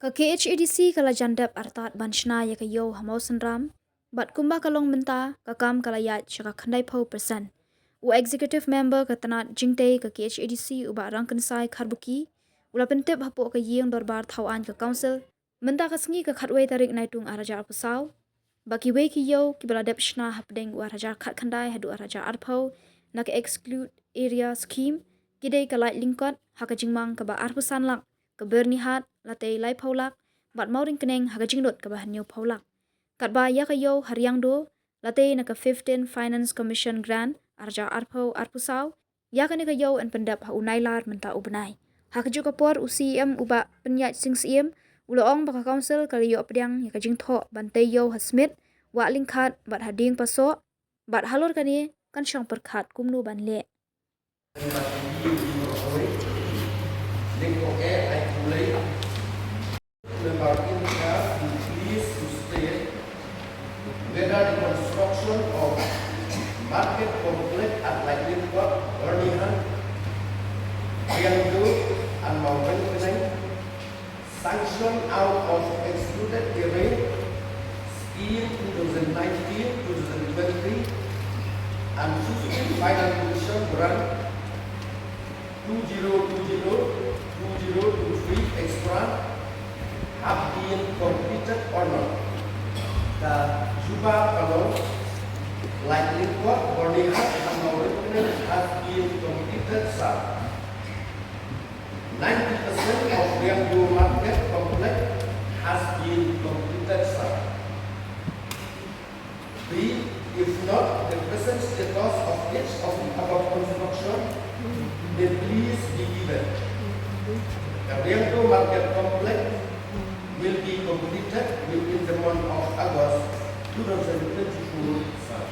Ka KHADC kala jandap artat banshna ya ka yo hamau senram, bat kumba kalong menta ka kam kala yat shaka khandai pau persen. U executive member ka tanat jingte ka KHADC uba rangkan sai kharbuki, ula pentep hapo ka yeng dorbar thawan ka council, menta ka sengi ka khatway tarik naitung arajar pusau, baki wei ki yo ki bala dep shna hapdeng u arajar khat khandai hadu arajar arpau, na ka exclude area scheme, kidei ka light lingkot, haka jingmang ka ba arpusan lak, ka bernihat, latei lai paulak, bat mauring keneng haka jingnut ka bahan yo paulak. Kat ba ya ka yo hariang do, latei na ka 15 Finance Commission Grant, arja arpau arpusau, ya ka ni ka yo en pendap ha unailar menta ubenai. Haka juga por u CM uba penyat sing CM, ulo ong baka council kali yo apdiang ya ka jingtho bantai yo ha smith, wa lingkat bat hading paso, bat halor kani kan syang perkat kumnu ban le. Whether the construction of market complex at Lightning Park, Birmingham, Riangdo, and Mountain Penang, sanctioned out of excluded area, scheme 2019-2023, and 15 final commission grant 2020-2023 extra have been completed or not. The Juba Palong, Lightning Park, Birmingham, and Mauritania has been completed, sir. 90% of Riangdo market complex has been completed, sir. B, if not, the present status of each of the above construction may please be given. The Riangdo market complex will be completed within the month of August 2024, sir.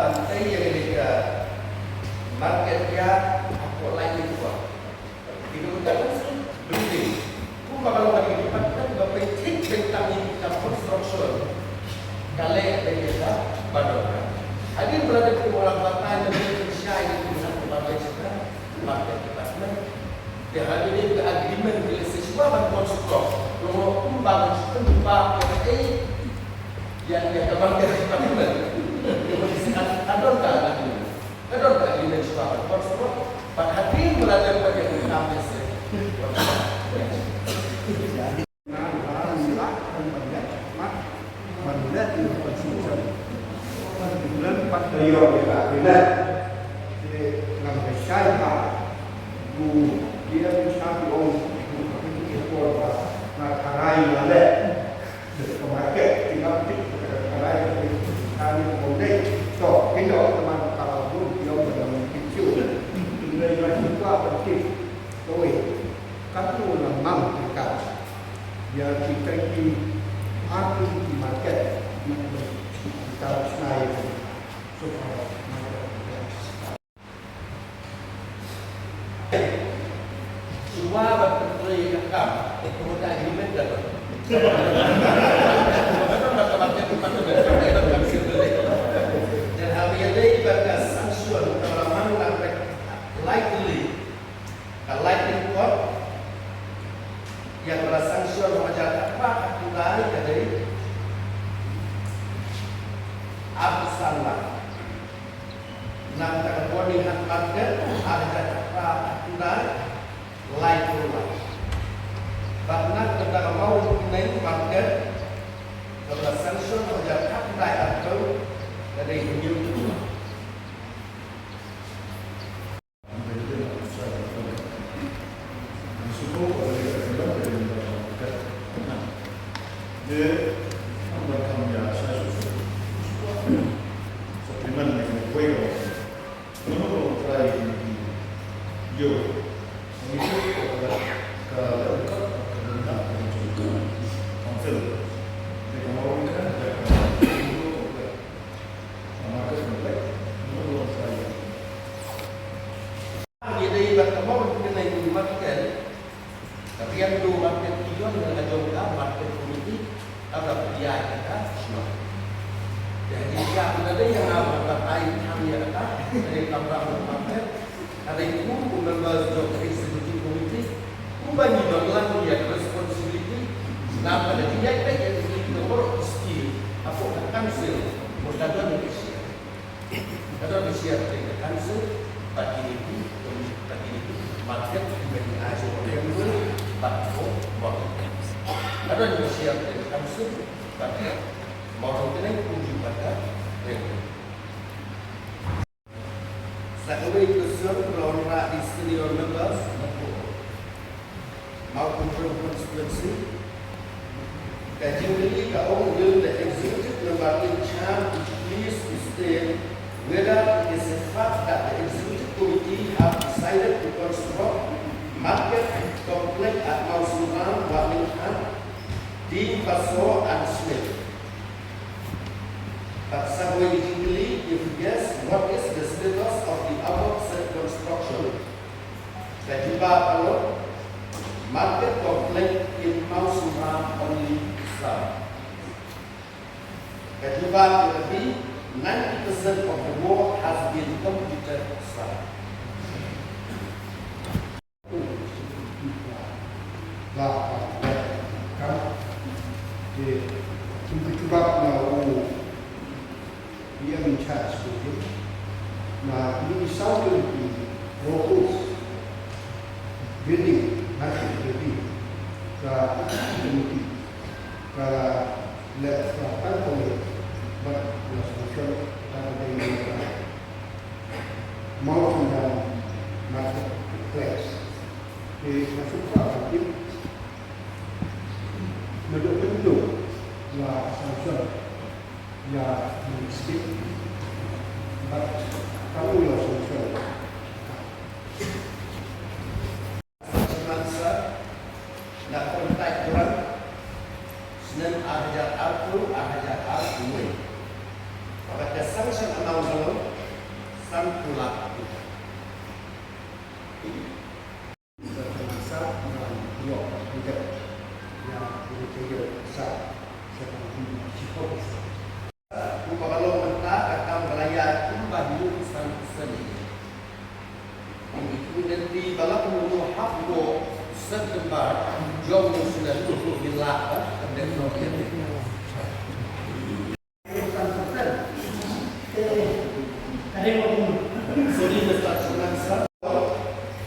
bantai yang ada market dia apa lain itu. Itu kita beli. Pun kalau lagi di tempat kita penting tentang ini construction. Kalau ada kita pada hadir berada di orang batang dan Indonesia ini dengan berbagai cara market department. Dia hadir di agreement dengan siswa bantuan sekolah. Kalau membangun tempat yang dia market department. Kadang agreement sekolah bantuan sekolah. Pada hadir berada pada enam besar. Yang kita di aku di market kita harus naik supaya semua berpikir kakak kemudian agreement dah. Dan hal yang lain pada sanction kalau mana likely court yang bersanction macam apa kita dari Abu Salah nam terkoni hak market ada apa kita like rumah karena kita mau naik market kalau sanction macam apa atau dari new rumah. Tapi yang dua market tujuan dengan jumlah market community ada biaya kan semua. Jadi ada yang apa lain kami ada dari kampung market ada itu membahas job executive committee membagi dalam dia responsibility. Nah pada dia yang nomor skill apa council berkaitan dengan share. Kalau di share dengan council bagi ini market menjadi aja yang bakso baru. Ada juga siap dari kampus, tapi mau kita kunci pada itu. Sekali kusur pelora di senior members maupun konstitusi. Kaji ini kau will the executive member in charge please state whether it is a fact that the executive committee have decided to construct market complex at Mount Suran, Waminghan, Dean Basor and Smith. But subsequently, if yes, what is the status of the above said construction? Kajiba Palot, market complex in Mount Suran only side. Kajiba Palot, 90% of the work has been completed side. Sebab dia mencari seperti nah ini misalnya di fokus building masih jadi ke letakkan oleh solusi dari mau dan marketplace di masuk lagi bentuk là sản xuất và mình skip và kamu là sản xuất semasa nak kontak orang Senin ajar aku pada sanction amount bilu san seni. Immediately balap menunggu hak go sen kembar jom sudah bila dan no Sorry, Mr. Sunansa.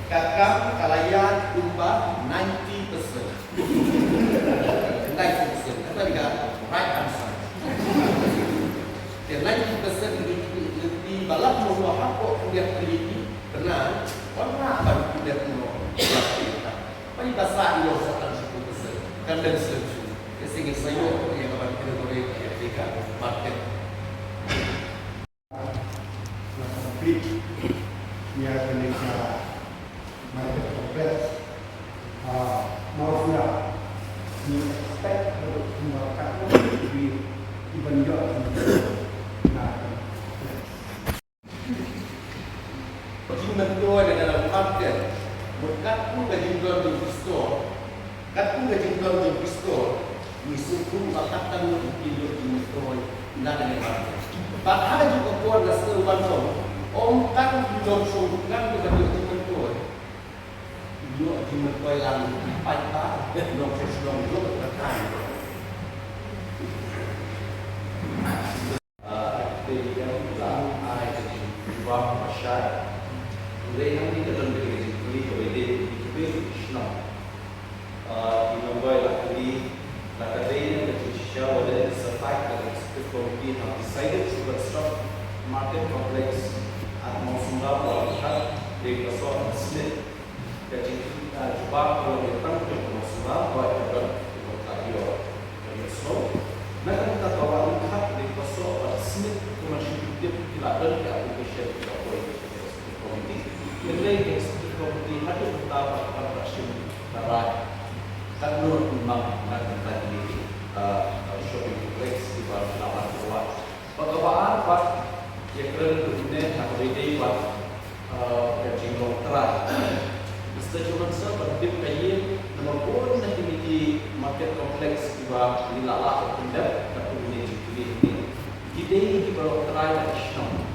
Kakak kalayan kumbah 90%. 90%. Kata dia right answer. Dan 90% lebih balap semua hak kok dia teliti benar. Warna baru dia mau. Pani bahasa ini sekitar 10%. Kan dari sejuta. Kesini saya yang akan kita boleh ketika market. Ia Indonesia market kompleks mau sudah di expect untuk melakukan di dibenjok Jumlah dua dalam market berkat pun gaji jual di store, kat pun gaji jual di store, misuku bakatan untuk hidup di store nak dengan market. Bahkan juga kuat dasar wanita. Om kan belum sungkan kepada teman-teman. Dia cuma koilan empat belum sesuai belum terkan. Dia bilang ada dua masyarakat. Mereka ni dalam diri berbeda berbeda Islam. Dinombai lagi, lagi to show that it's a fact that the executive committee have decided to construct market complex at Mosumba Walchat, they saw Smith, that Jubah kalau datang ke Mosumba, buat juga Tayo, dan so, mereka minta tahu lihat they saw Smith contributed tidak ada di application tidak boleh committee. Nilai executive committee ada bertambah partnership darah kan menurut memang nak tadi shopping complex di bawah lawan luar. Bagaimana Pak? Yang kerana nak beri buat kajing terah. Mesti cuma seperti kaya nama pun nak dimiliki market kompleks juga dilala atau tidak tapi ini. Kita ini baru terah dan Islam.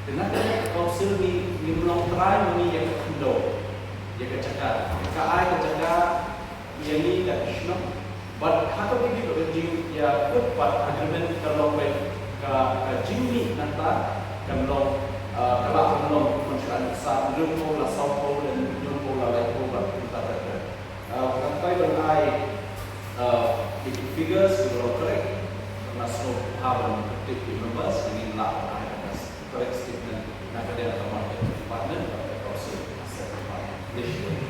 Kenapa kaunsel ni belum terah ni yang kedua, yang kecakap. Kai kecakap yang ini dan Islam. But how do we do ya put part agreement kalau jimmy nanta kalau kalau masyarakat besar lumpo la saupo dan lumpo la lepo kita ada sampai berai figures kalau correct karena so have particular numbers ini lah ada correct statement nak ada market partner atau also asset partner